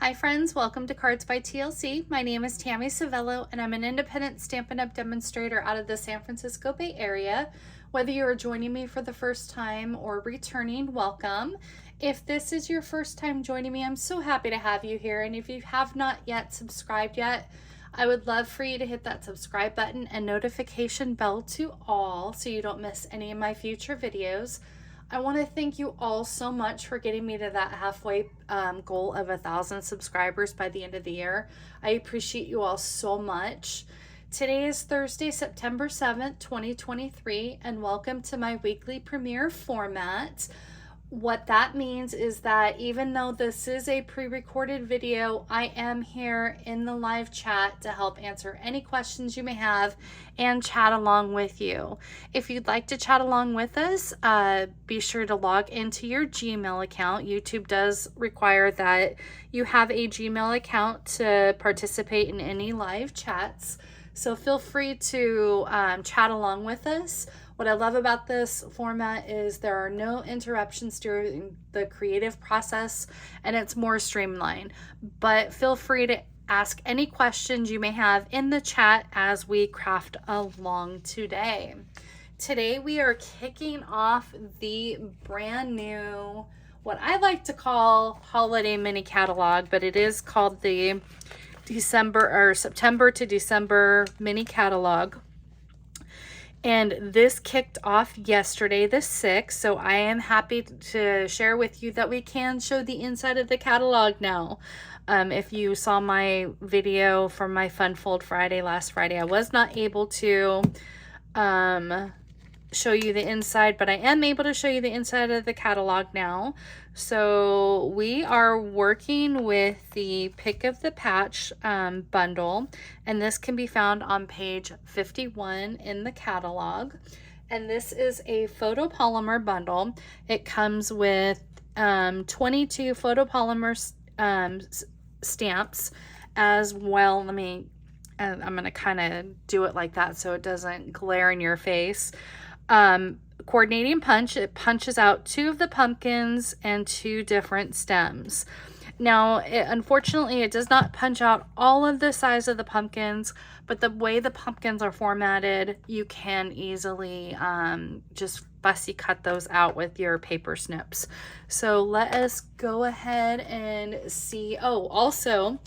Hi friends, welcome to Cards by TLC. My name is Tammy Savello and I'm an independent Stampin' Up! Demonstrator out of the San Francisco Bay Area. Whether you are joining me for the first time or returning, welcome. If this is your first time joining me, I'm so happy to have you here. And if you have not yet subscribed yet, I would love for you to hit that subscribe button and notification bell to all so you don't miss any of my future videos. I want to thank you all so much for getting me to that halfway goal of 1,000 subscribers by the end of the year. I appreciate you all so much. Today is Thursday, September 7th, 2023, and welcome to my weekly premiere format. What that means is that even though this is a pre-recorded video, I am here in the live chat to help answer any questions you may have and chat along with you. If you'd like to chat along with us, be sure to log into your Gmail account. YouTube does require that you have a Gmail account to participate in any live chats. So feel free to chat along with us. What I love about this format is there are no interruptions during the creative process and it's more streamlined. But feel free to ask any questions you may have in the chat as we craft along today. Today we are kicking off the brand new, what I like to call holiday mini catalog, but it is called the September to December mini catalog. And this kicked off yesterday, the 6th, so I am happy to share with you that we can show the inside of the catalog now. If you saw my video from my Fun Fold Friday last Friday, I was not able to show you the inside, but I am able to show you the inside of the catalog now. So we are working with the Pick of the Patch bundle, and this can be found on page 51 in the catalog. And this is a photopolymer bundle. It comes with 22 photopolymer stamps as well. I'm gonna kind of do it like that so it doesn't glare in your face. Coordinating punch, it punches out 2 of the pumpkins and 2 different stems. Now, unfortunately, it does not punch out all of the size of the pumpkins, but the way the pumpkins are formatted, you can easily just fussy cut those out with your paper snips. So let us go ahead and see. Oh, also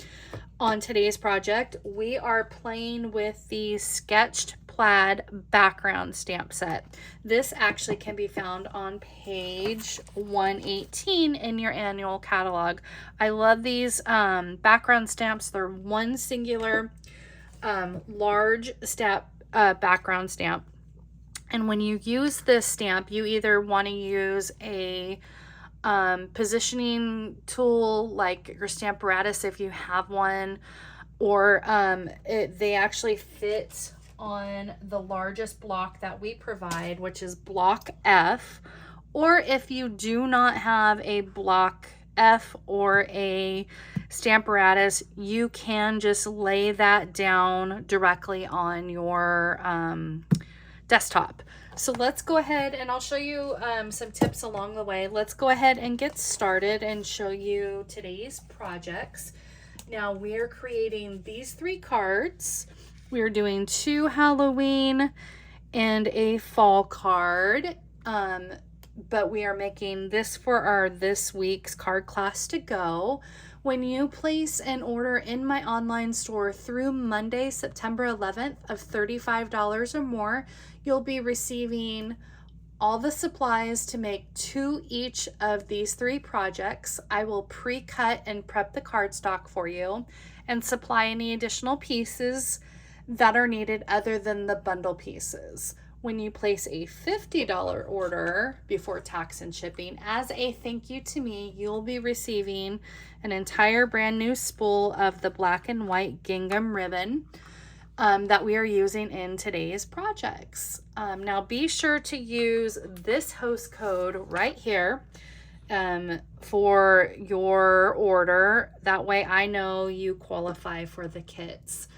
on today's project, we are playing with the sketched plaid background stamp set. This actually can be found on page 118 in your annual catalog. I love these background stamps. They're one singular large background stamp. And when you use this stamp, you either want to use a positioning tool like your Stamparatus if you have one, or they actually fit on the largest block that we provide, which is block F. Or if you do not have a block F or a Stamparatus, you can just lay that down directly on your desktop. So let's go ahead and I'll show you some tips along the way. Let's go ahead and get started and show you today's projects. Now we're creating these 3 cards. We're doing 2 Halloween and a fall card, but we are making this for this week's card class to go. When you place an order in my online store through Monday, September 11th of $35 or more, you'll be receiving all the supplies to make 2 each of these 3 projects. I will pre-cut and prep the cardstock for you and supply any additional pieces that are needed other than the bundle pieces. When you place a $50 order before tax and shipping, as a thank you to me, you'll be receiving an entire brand new spool of the black and white gingham ribbon that we are using in today's projects. Now be sure to use this host code right here for your order. That way I know you qualify for the kits.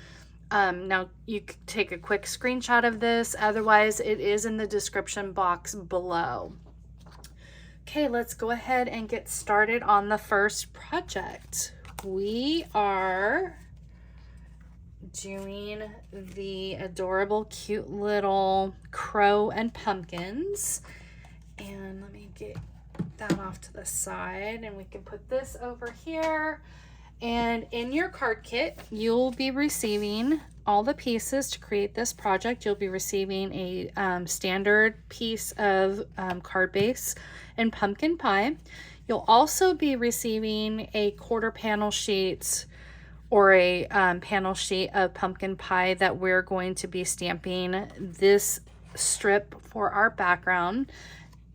Now you can take a quick screenshot of this, otherwise it is in the description box below. Okay, let's go ahead and get started on the first project. we are doing the adorable, cute little crow and pumpkins. And let me get that off to the side, and we can put this over here. And in your card kit, you'll be receiving all the pieces to create this project. You'll be receiving a standard piece of card base and pumpkin pie. You'll also be receiving a quarter panel sheet or a panel sheet of pumpkin pie that we're going to be stamping this strip for our background.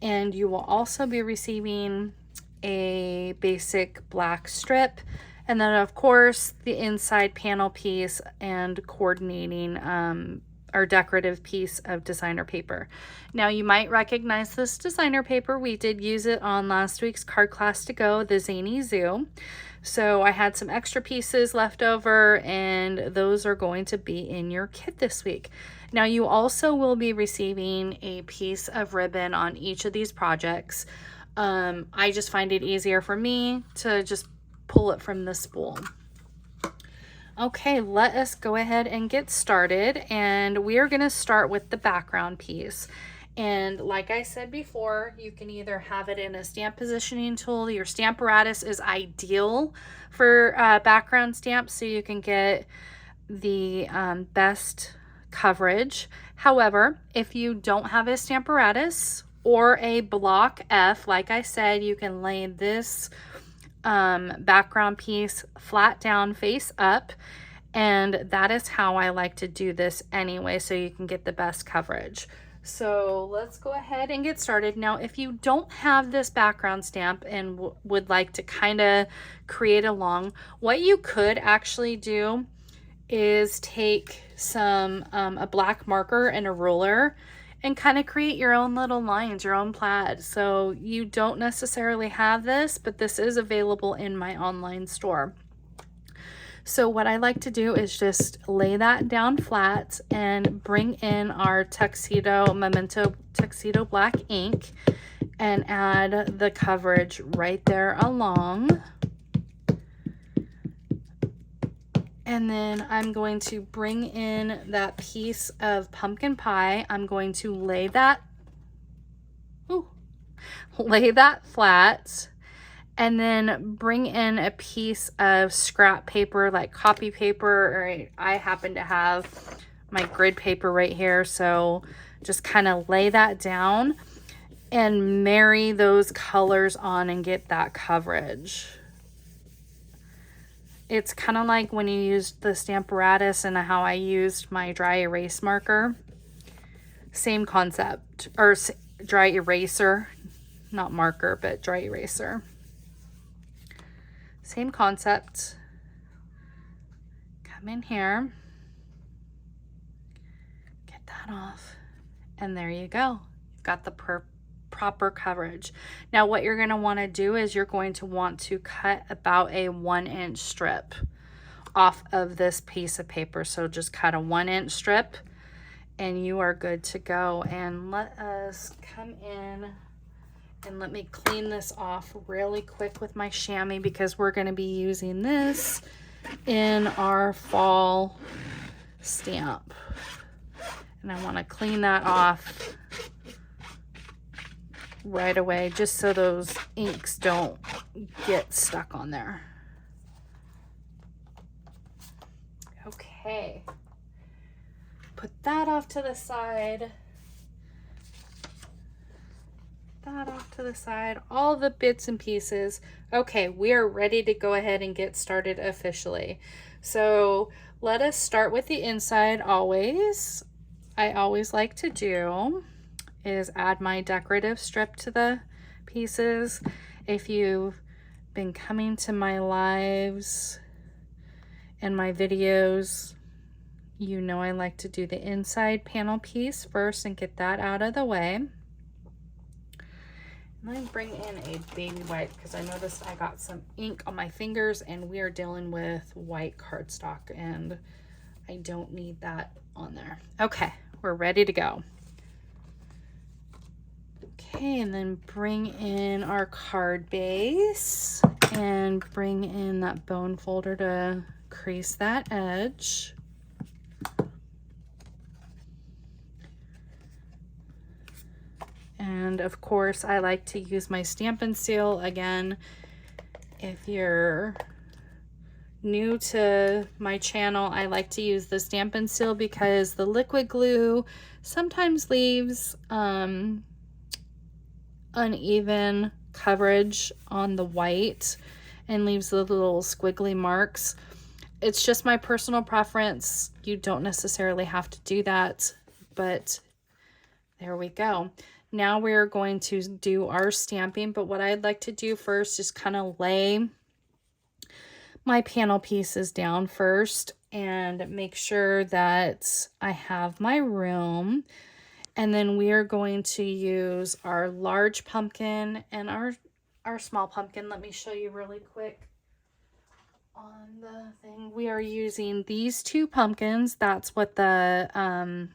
And you will also be receiving a basic black strip, and then of course the inside panel piece and coordinating our decorative piece of designer paper. Now you might recognize this designer paper. We did use it on last week's card class to go, the Zany Zoo. So I had some extra pieces left over, and those are going to be in your kit this week. Now you also will be receiving a piece of ribbon on each of these projects. I just find it easier for me to just pull it from the spool. Okay, let us go ahead and get started, and we are going to start with the background piece. And like I said before, you can either have it in a stamp positioning tool. Your Stamparatus is ideal for background stamps, so you can get the best coverage. However, if you don't have a Stamparatus or a block F, like I said, you can lay this background piece flat down, face up, and that is how I like to do this anyway, so you can get the best coverage. So let's go ahead and get started. Now, if you don't have this background stamp and would like to kind of create along, what you could actually do is take some a black marker and a ruler and kind of create your own little lines, your own plaid. So you don't necessarily have this, but this is available in my online store. So what I like to do is just lay that down flat and bring in our Memento Tuxedo Black ink and add the coverage right there along. And then I'm going to bring in that piece of pumpkin pie. I'm going to lay that flat, and then bring in a piece of scrap paper, like copy paper, or I happen to have my grid paper right here. So just kind of lay that down and marry those colors on and get that coverage. It's kind of like when you used the Stamparatus and how I used my dry erase marker. Same concept, or dry eraser, not marker, but dry eraser. Same concept. Come in here, get that off, and there you go. You've got the proper coverage. Now what you're going to want to do is you're going to want to cut about a 1-inch strip off of this piece of paper. So just cut a 1-inch strip and you are good to go. And let us come in and let me clean this off really quick with my chamois, because we're going to be using this in our fall stamp. And I want to clean that off right away, just so those inks don't get stuck on there. Okay, put that off to the side. That off to the side, all the bits and pieces. Okay, we are ready to go ahead and get started officially. So let us start with the inside. I always like to do is add my decorative strip to the pieces. If you've been coming to my lives and my videos, you know I like to do the inside panel piece first and get that out of the way. Let me bring in a baby wipe, because I noticed I got some ink on my fingers and we are dealing with white cardstock and I don't need that on there. Okay, we're ready to go. Okay, and then bring in our card base and bring in that bone folder to crease that edge. And of course, I like to use my Stampin' Seal. Again, if you're new to my channel, I like to use the Stampin' Seal because the liquid glue sometimes leaves uneven coverage on the white and leaves the little squiggly marks. It's just my personal preference. You don't necessarily have to do that, but there we go. Now we're going to do our stamping, but what I'd like to do first is kind of lay my panel pieces down first and make sure that I have my room. And then we are going to use our large pumpkin and our small pumpkin. Let me show you really quick on the thing. We are using these two pumpkins. That's what the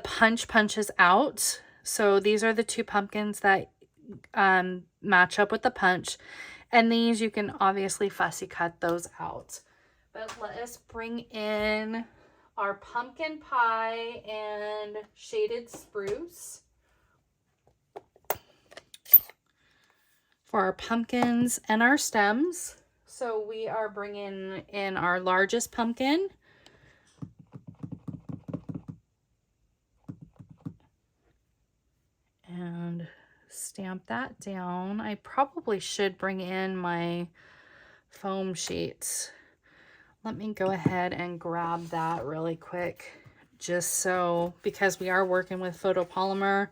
punch punches out. So these are the two pumpkins that match up with the punch. And these, you can obviously fussy cut those out. But let us bring in our pumpkin pie and shaded spruce for our pumpkins and our stems. So we are bringing in our largest pumpkin. And stamp that down. I probably should bring in my foam sheets. Let me go ahead and grab that really quick, just so, because we are working with photopolymer,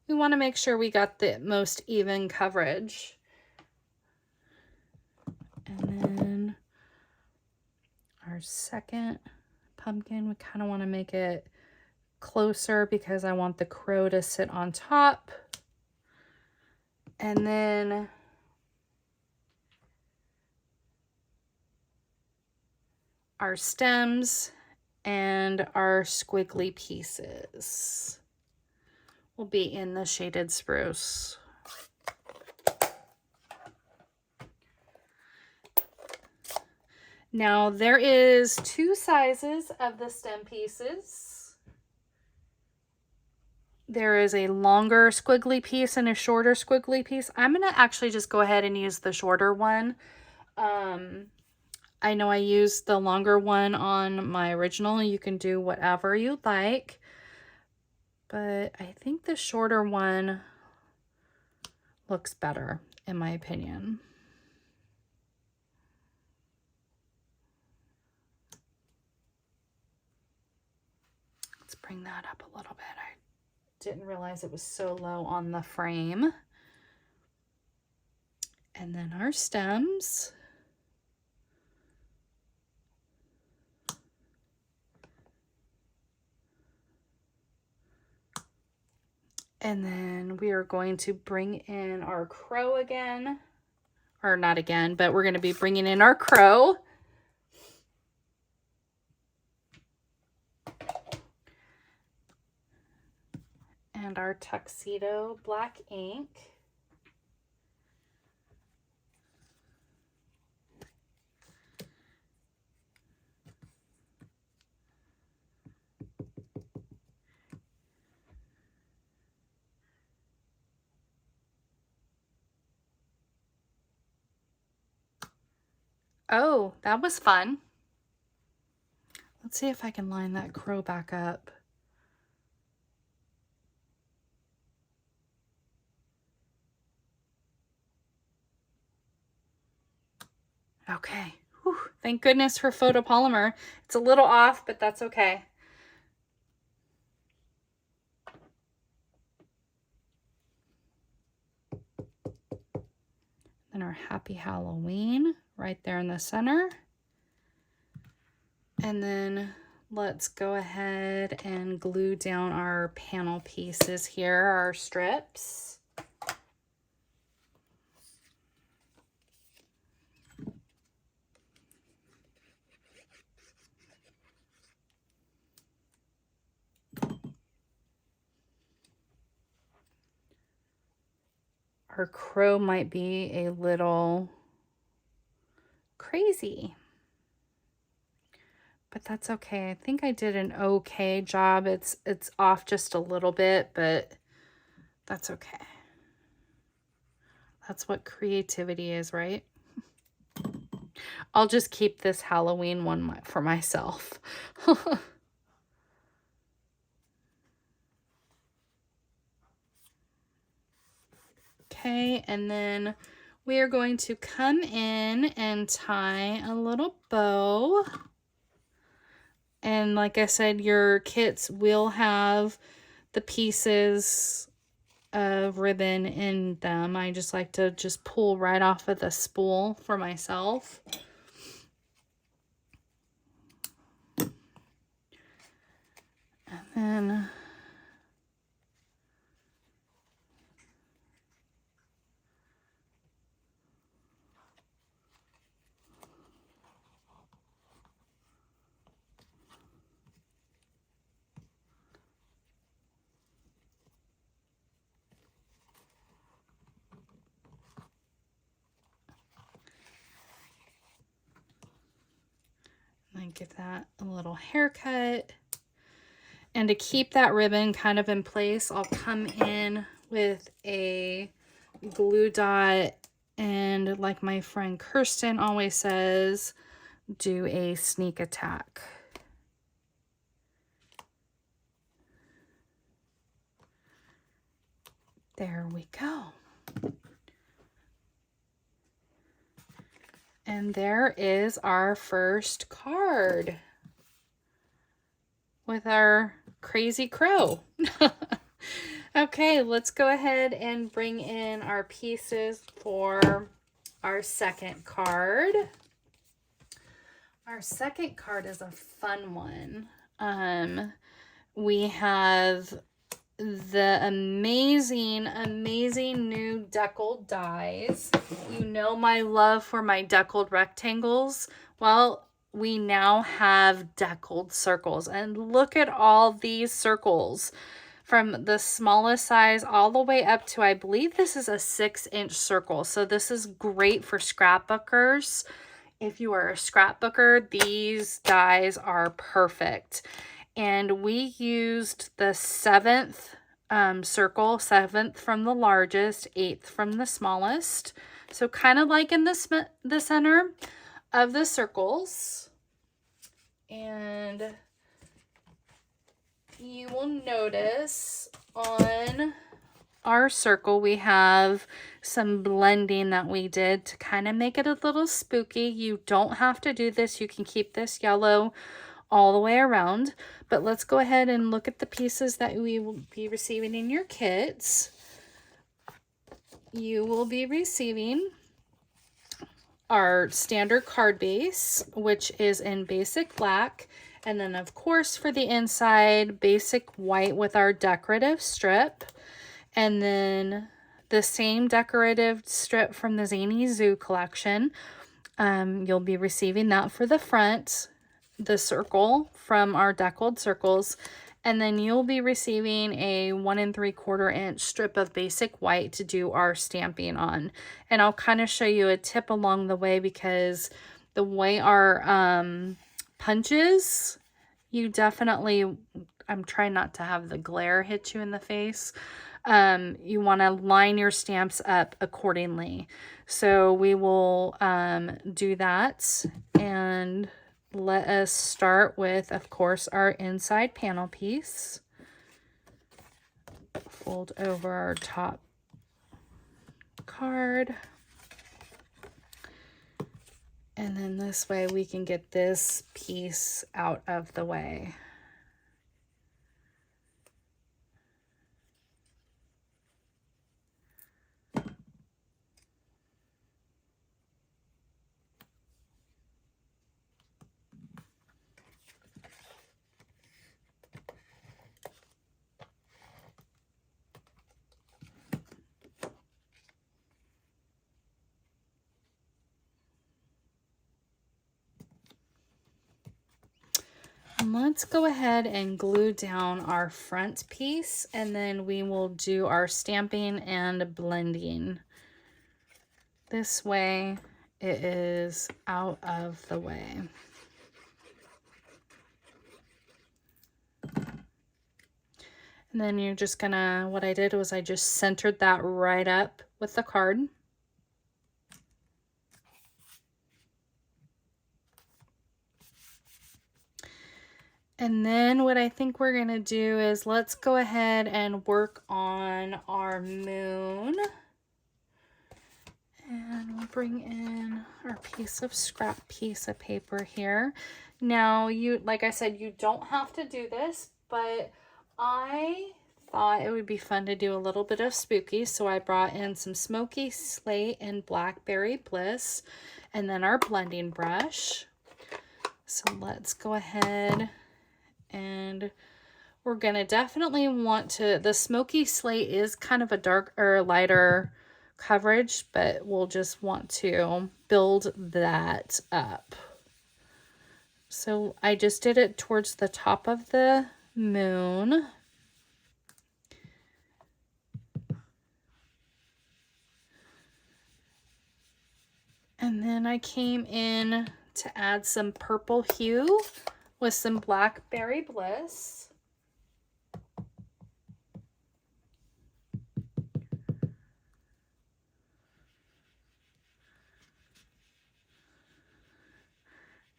we want to make sure we got the most even coverage. And then our second pumpkin, we kind of want to make it closer because I want the crow to sit on top. And then our stems and our squiggly pieces will be in the shaded spruce. Now there is two sizes of the stem pieces. There is a longer squiggly piece and a shorter squiggly piece. I'm going to actually just go ahead and use the shorter one. I know I used the longer one on my original. You can do whatever you like. But I think the shorter one looks better, in my opinion. Let's bring that up a little bit. I didn't realize it was so low on the frame. And then our stems. And then we are going to bring in our crow again. Or not again, but we're going to be bringing in our crow. And our tuxedo black ink. Oh, that was fun. Let's see if I can line that crow back up. Okay. Whew. Thank goodness for photopolymer. It's a little off, but that's okay. Then our Happy Halloween right there in the center. And then let's go ahead and glue down our panel pieces here, our strips. Our crow might be a little crazy. But that's okay. I think I did an okay job. It's off just a little bit, but that's okay. That's what creativity is, right? I'll just keep this Halloween one for myself. Okay, and then we are going to come in and tie a little bow. And like I said, your kits will have the pieces of ribbon in them. I just like to just pull right off of the spool for myself. And then give that a little haircut. And to keep that ribbon kind of in place, I'll come in with a glue dot, and like my friend Kirsten always says, do a sneak attack. There we go. And there is our first card with our crazy crow. Okay, let's go ahead and bring in our pieces for our second card. Our second card is a fun one. We have the amazing new deckled dies. You know my love for my deckled rectangles. Well, we now have deckled circles, and look at all these circles from the smallest size all the way up to, I believe this is a 6-inch circle. So this is great for scrapbookers. If you are a scrapbooker, these dies are perfect. And we used the 7th circle, 7th from the largest, 8th from the smallest. So kind of like in the center of the circles. And you will notice on our circle we have some blending that we did to kind of make it a little spooky. You don't have to do this. You can keep this yellow all the way around. But let's go ahead and look at the pieces that we will be receiving in your kits. You will be receiving our standard card base, which is in basic black. And then, of course, for the inside, basic white with our decorative strip. And then the same decorative strip from the Zany Zoo collection. You'll be receiving that for the front, the circle from our deckled circles. And then you'll be receiving a 1 3/4 inch strip of basic white to do our stamping on. And I'll kind of show you a tip along the way, because the way our punches, you definitely, I'm trying not to have the glare hit you in the face. You want to line your stamps up accordingly. So we will do that, and let us start with, of course, our inside panel piece. Fold over our top card. And then this way we can get this piece out of the way. And let's go ahead and glue down our front piece, and then we will do our stamping and blending. This way it is out of the way. And then you're just gonna, what I did was I just centered that right up with the card. And then what I think we're gonna do is let's go ahead and work on our moon. And we'll bring in our scrap piece of paper here. Now, like I said, you don't have to do this, but I thought it would be fun to do a little bit of spooky. So I brought in some Smoky Slate and Blackberry Bliss, and then our blending brush. So let's go ahead, and we're gonna definitely want to, the Smoky Slate is kind of a dark or lighter coverage, but we'll just want to build that up. So I just did it towards the top of the moon. And then I came in to add some purple hue with some Blackberry Bliss.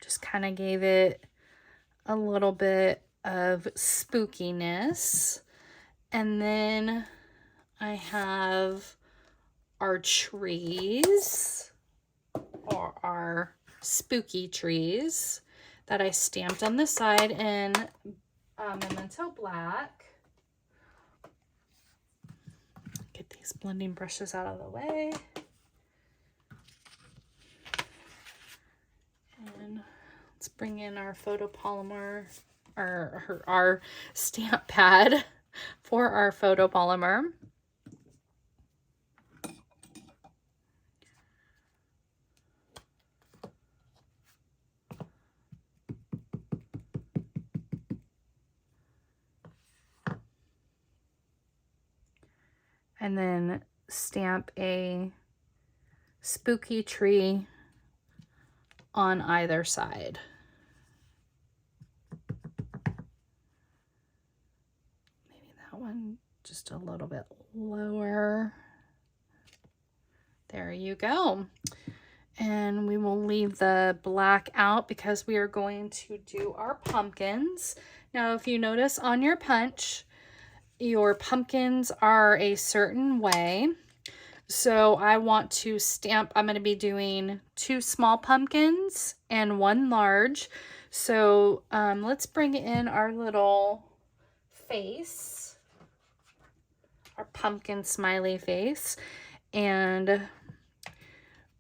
Just kind of gave it a little bit of spookiness. And then I have our trees, or our spooky trees, that I stamped on the side in Memento Black. Get these blending brushes out of the way. And let's bring in our photopolymer, or our stamp pad for our photopolymer. And then stamp a spooky tree on either side. Maybe that one just a little bit lower. There you go. And we will leave the black out because we are going to do our pumpkins. Now, if you notice on your punch, your pumpkins are a certain way. So I want to stamp, I'm going to be doing 2 small pumpkins and 1 large. So let's bring in our little face, our pumpkin smiley face. And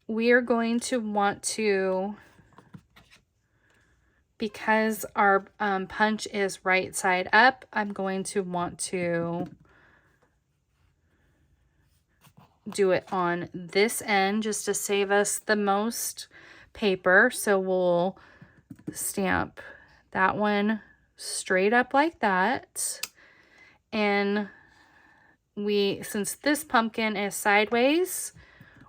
we are going to want to, because our punch is right side up, I'm going to want to do it on this end just to save us the most paper. So we'll stamp that one straight up like that. And since this pumpkin is sideways,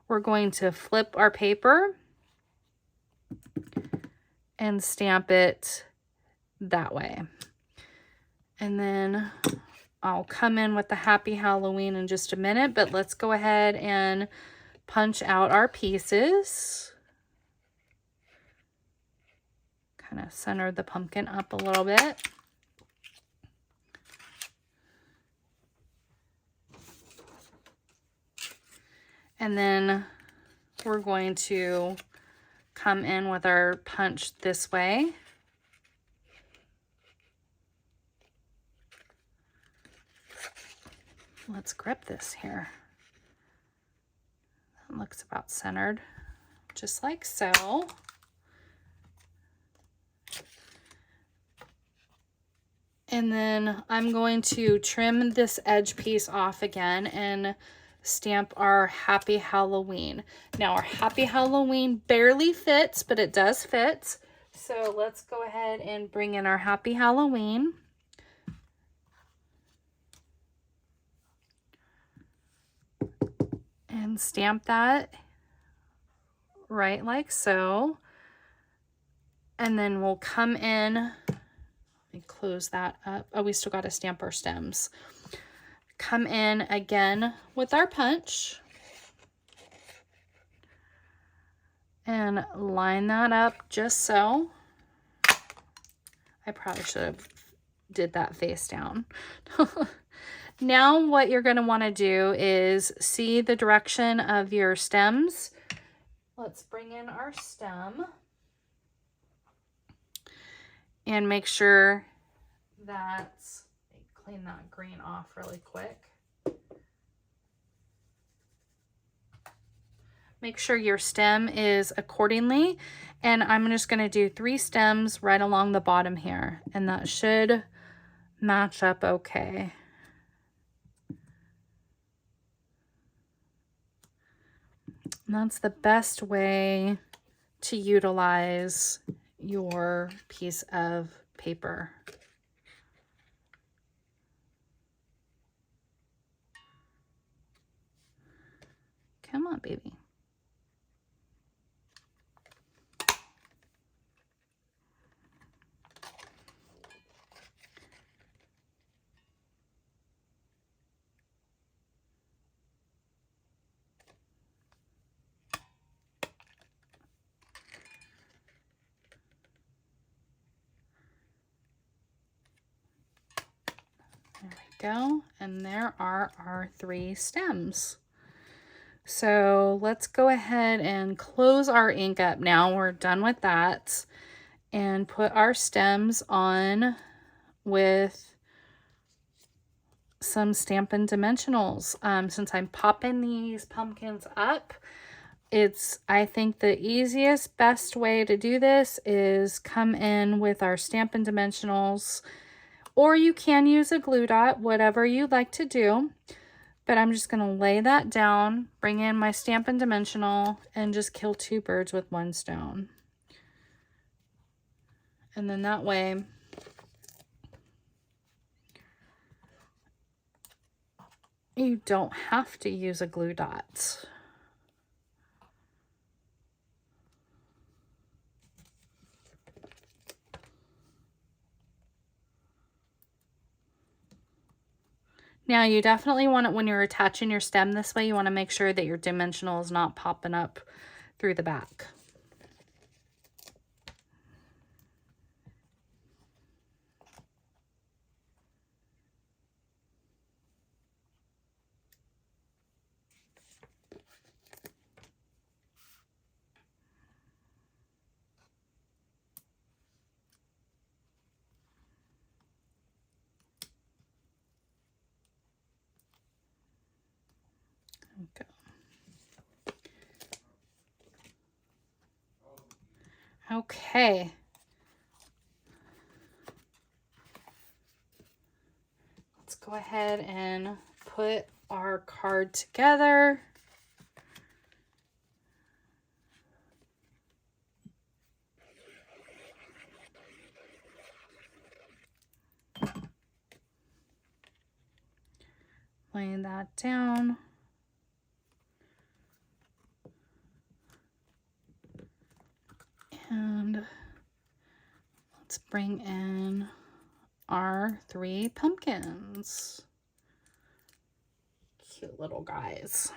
we're going to flip our paper and stamp it that way. And then I'll come in with the Happy Halloween in just a minute, but let's go ahead and punch out our pieces. Kind of center the pumpkin up a little bit. And then we're going to come in with our punch this way. Let's grip this here. That looks about centered, just like so. And then I'm going to trim this edge piece off again and stamp our Happy Halloween. Now our Happy Halloween barely fits, but it does fit. So let's go ahead and bring in our Happy Halloween. And stamp that right like so. And then we'll come in, let me close that up. Oh, we still got to stamp our stems. Come in again with our punch and line that up just so. I probably should have did that face down. Now what you're going to want to do is see the direction of your stems. Let's bring in our stem and make sure that, clean that green off really quick. Make sure your stem is accordingly, and I'm just going to do 3 stems right along the bottom here, and that should match up okay. And that's the best way to utilize your piece of paper. Come on, baby. There we go. And there are our 3 stems. So let's go ahead and close our ink up now. We're done with that. And put our stems on with some Stampin' Dimensionals. Since I'm popping these pumpkins up, I think the easiest, best way to do this is come in with our Stampin' Dimensionals, or you can use a glue dot, whatever you'd like to do. But I'm just going to lay that down, bring in my Stampin' Dimensional, and just kill 2 birds with 1 stone. And then that way, you don't have to use a glue dot. Now you definitely want it when you're attaching your stem this way, you want to make sure that your dimensional is not popping up through the back. Okay. Let's go ahead and put our card together. Laying that down. And let's bring in our 3 pumpkins. Cute little guys.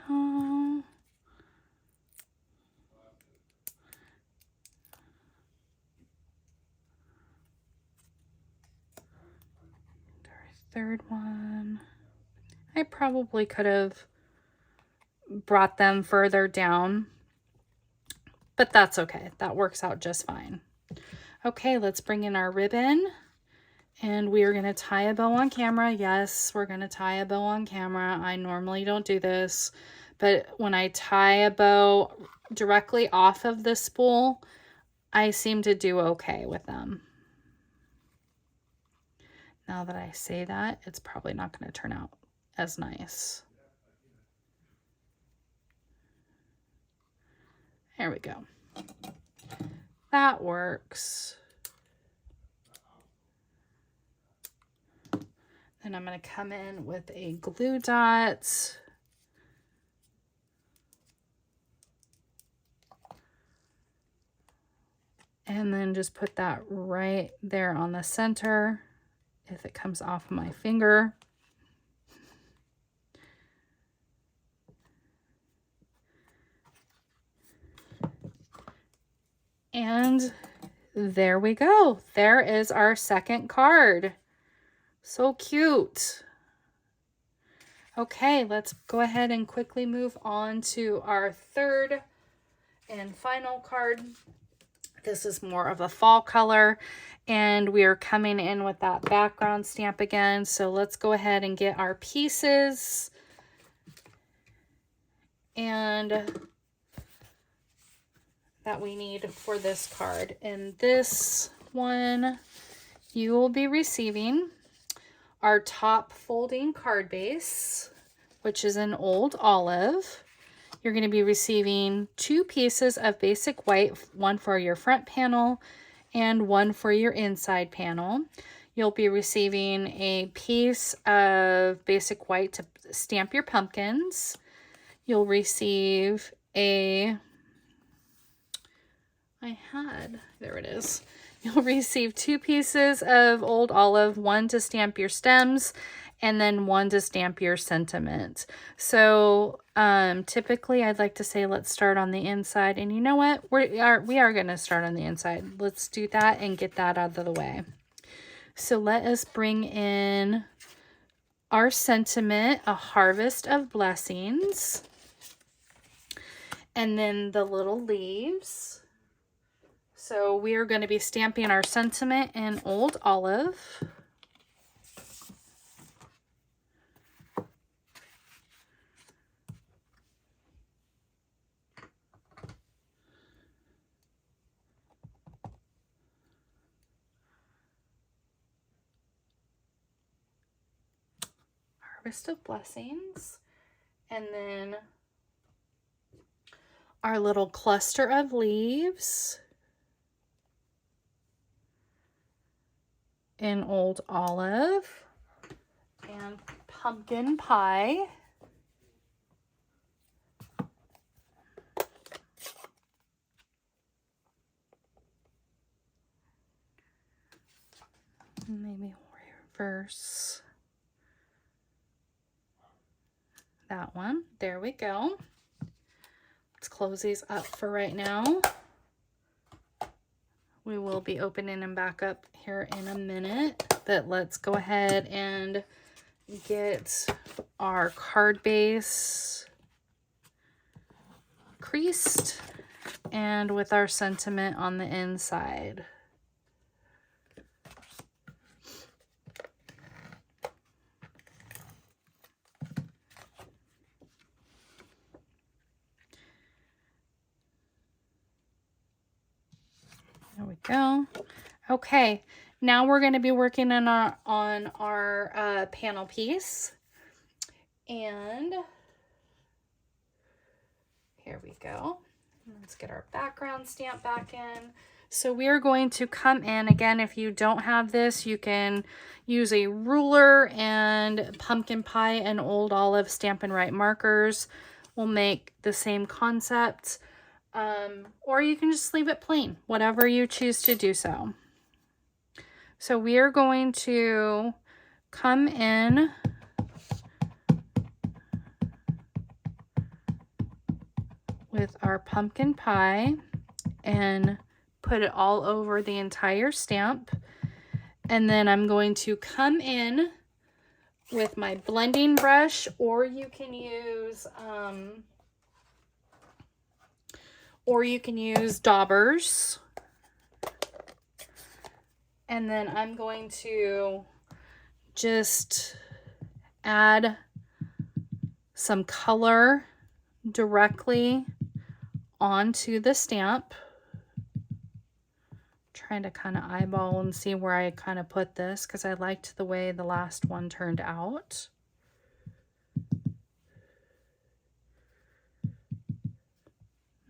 Go. Third one. I probably could have brought them further down, but that's okay. That works out just fine. Okay, let's bring in our ribbon, and we are going to tie a bow on camera. Yes, we're going to tie a bow on camera. I normally don't do this, but when I tie a bow directly off of the spool, I seem to do okay with them. Now that I say that, it's probably not going to turn out as nice. There we go. That works. Then I'm going to come in with a glue dot. And then just put that right there on the center if it comes off my finger. And there we go. There is our second card. So cute. Okay, let's go ahead and quickly move on to our third and final card. This is more of a fall color, and we are coming in with that background stamp again. So let's go ahead and get our pieces. And that we need for this card. In this one, you will be receiving our top folding card base, which is an old olive. You're going to be receiving 2 pieces of basic white, one for your front panel and one for your inside panel. You'll be receiving a piece of basic white to stamp your pumpkins. You'll receive a there it is. You'll receive 2 pieces of old olive, one to stamp your stems and then one to stamp your sentiment. So typically I'd like to say let's start on the inside, and you know what? We are going to start on the inside. Let's do that and get that out of the way. So let us bring in our sentiment, a harvest of blessings, and then the little leaves. So we are going to be stamping our sentiment in old olive. Harvest of blessings. And then our little cluster of leaves in old olive, and pumpkin pie. Maybe reverse that one. There we go. Let's close these up for right now. We will be opening them back up here in a minute, but let's go ahead and get our card base creased and with our sentiment on the inside. There we go. Okay, now we're going to be working on our panel piece. And here we go. Let's get our background stamp back in. So we are going to come in, again, if you don't have this, you can use a ruler, and pumpkin pie and old olive Stampin' Write markers will make the same concept. Or you can just leave it plain, whatever you choose to do so. So we are going to come in with our pumpkin pie and put it all over the entire stamp. And then I'm going to come in with my blending brush, or you can use daubers. And then I'm going to just add some color directly onto the stamp. Trying to kind of eyeball and see where I kind of put this, because I liked the way the last one turned out.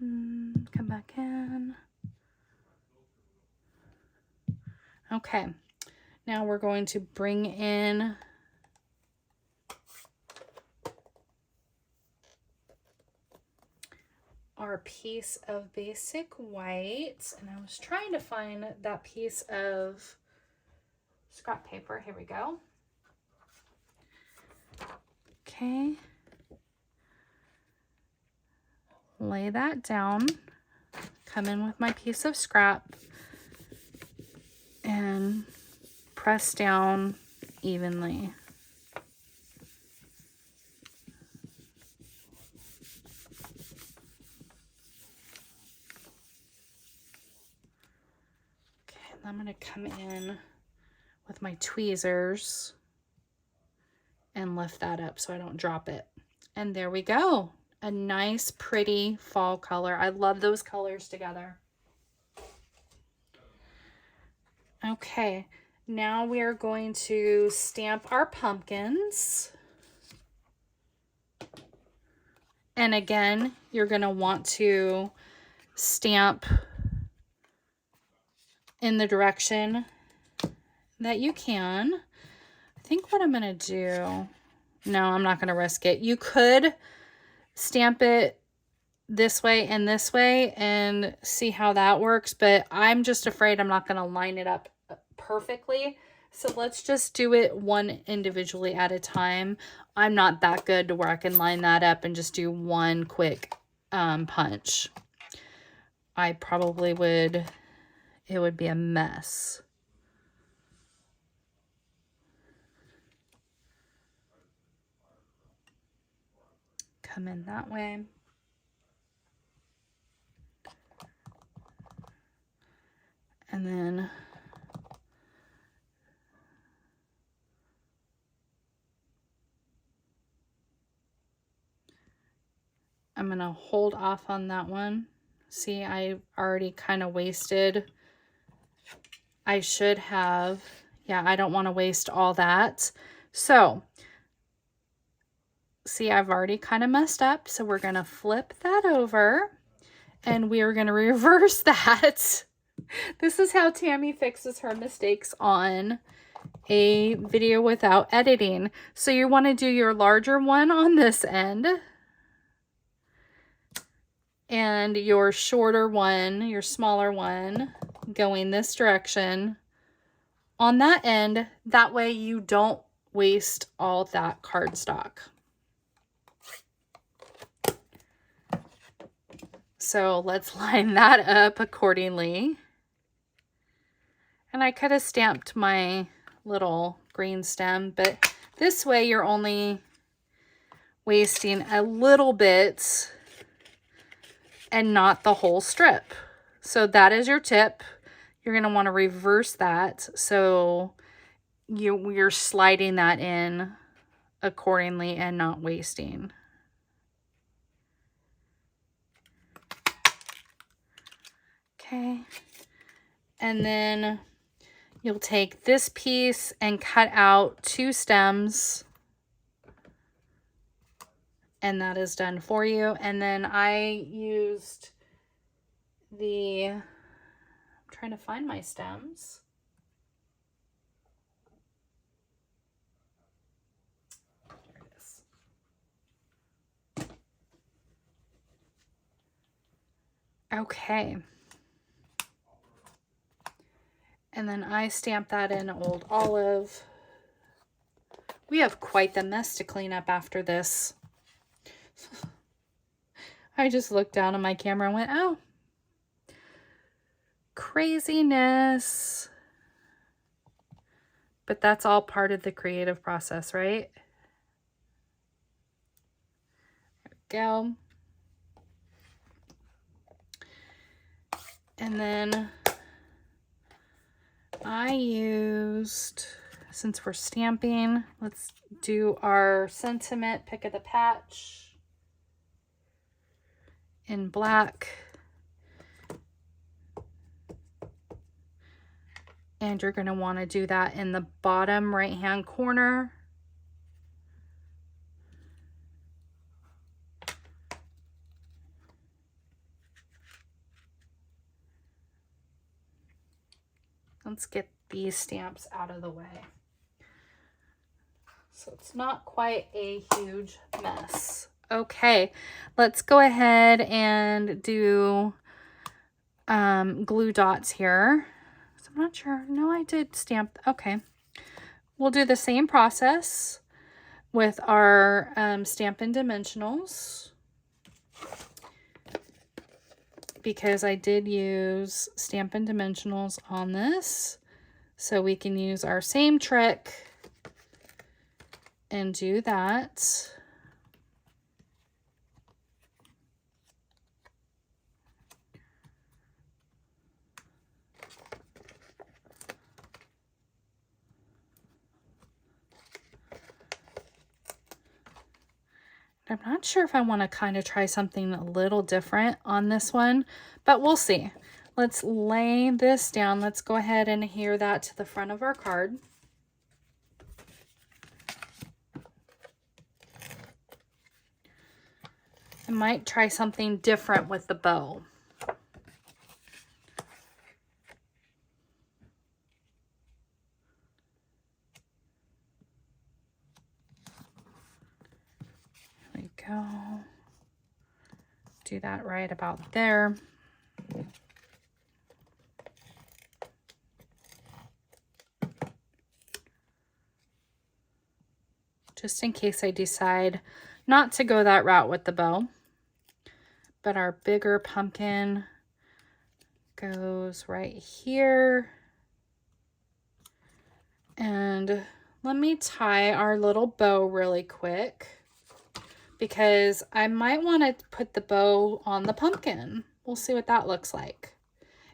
Come back in. Okay, now we're going to bring in our piece of basic white, and I was trying to find that piece of scrap paper. Here we go. Okay, lay that down, come in with my piece of scrap and press down evenly. I'm going to come in with my tweezers and lift that up so I don't drop it. And there we go. A nice, pretty fall color. I love those colors together. Okay, now we are going to stamp our pumpkins. And again, you're going to want to stamp in the direction that you can. I think what I'm going to do, no, I'm not going to risk it. You could stamp it this way and see how that works, but I'm just afraid I'm not going to line it up perfectly. So let's just do it one individually at a time. I'm not that good to where I can line that up and just do one quick punch. I probably would, it would be a mess. Come in that way. And then I'm going to hold off on that one. See, I already kind of wasted. I should have, yeah, I don't want to waste all that. So, see, I've already kind of messed up. So we're going to flip that over and we are going to reverse that. This is how Tammy fixes her mistakes on a video without editing. So you want to do your larger one on this end and your shorter one, your smaller one, going this direction on that end. That way you don't waste all that cardstock. So let's line that up accordingly. And I could have stamped my little green stem, but this way you're only wasting a little bit and not the whole strip. So that is your tip. You're going to want to reverse that so you're sliding that in accordingly and not wasting. Okay. And then you'll take this piece and cut out 2 stems. And that is done for you. And then I used the, I'm trying to find my stems. There it is. Okay. And then I stamped that in Old Olive. We have quite the mess to clean up after this. I just looked down on my camera and went, oh, craziness. But that's all part of the creative process, right? There we go. And then I used, since we're stamping, let's do our sentiment pick of the patch in black. And you're going to want to do that in the bottom right hand corner. Let's get these stamps out of the way. So it's not quite a huge mess. Okay, let's go ahead and do glue dots here. So I'm not sure. No, I did stamp. Okay. We'll do the same process with our Stampin' Dimensionals, because I did use Stampin' Dimensionals on this. So we can use our same trick and do that. I'm not sure if I want to kind of try something a little different on this one, but we'll see. Let's lay this down. Let's go ahead and adhere that to the front of our card. I might try something different with the bow. There we go. Do that right about there. Just in case I decide not to go that route with the bow. But our bigger pumpkin goes right here. And let me tie our little bow really quick, because I might want to put the bow on the pumpkin. We'll see what that looks like.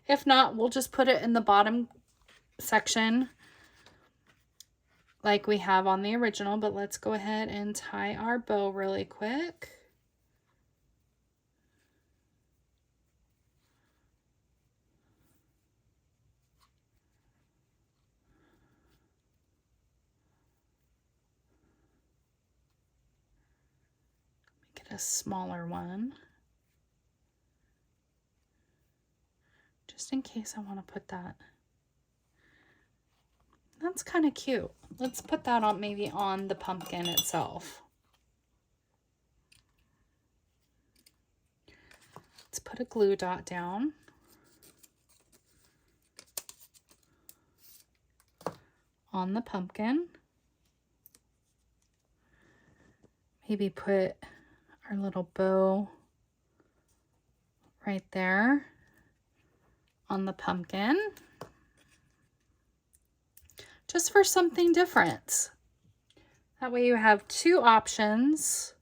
If not, we'll just put it in the bottom section like we have on the original, but let's go ahead and tie our bow really quick. Get a smaller one, just in case I want to put that. That's kind of cute. Let's put that on, maybe on the pumpkin itself. Let's put a glue dot down. On the pumpkin. Maybe put our little bow right there on the pumpkin. Just for something different. That way you have two options.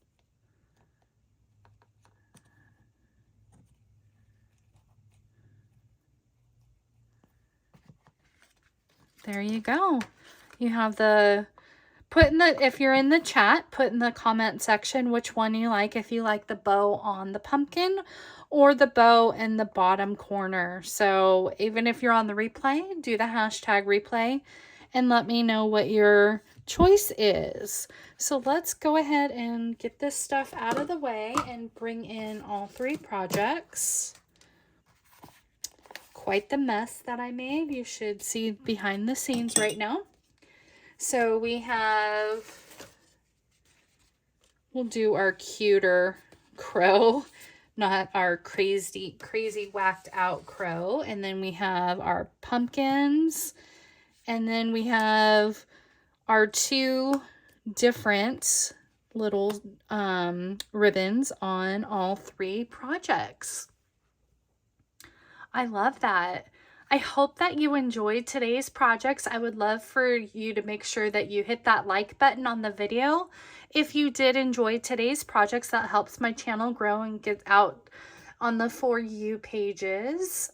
There you go. You have the, if you're in the chat, put in the comment section which one you like, if you like the bow on the pumpkin or the bow in the bottom corner. So even if you're on the replay, do the hashtag replay and let me know what your choice is. So let's go ahead and get this stuff out of the way and bring in all three projects. Quite the mess that I made. You should see behind the scenes right now. So we have, we'll do our cuter crow, not our crazy whacked out crow. And then we have our pumpkins. And then we have our two different little ribbons on all three projects. I love that. I hope that you enjoyed today's projects. I would love for you to make sure that you hit that like button on the video. If you did enjoy today's projects, that helps my channel grow and get out on the For You pages.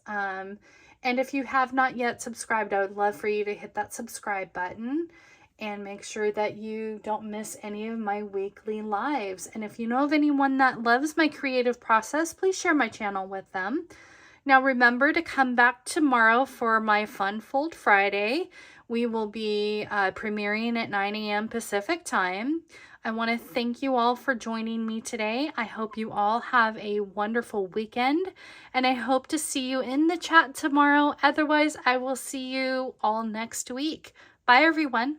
And if you have not yet subscribed, I would love for you to hit that subscribe button and make sure that you don't miss any of my weekly lives. And if you know of anyone that loves my creative process, please share my channel with them. Now remember to come back tomorrow for my Fun Fold Friday We will be premiering at 9 a.m. Pacific time. I want to thank you all for joining me today. I hope you all have a wonderful weekend, and I hope to see you in the chat tomorrow. Otherwise, I will see you all next week. Bye, everyone.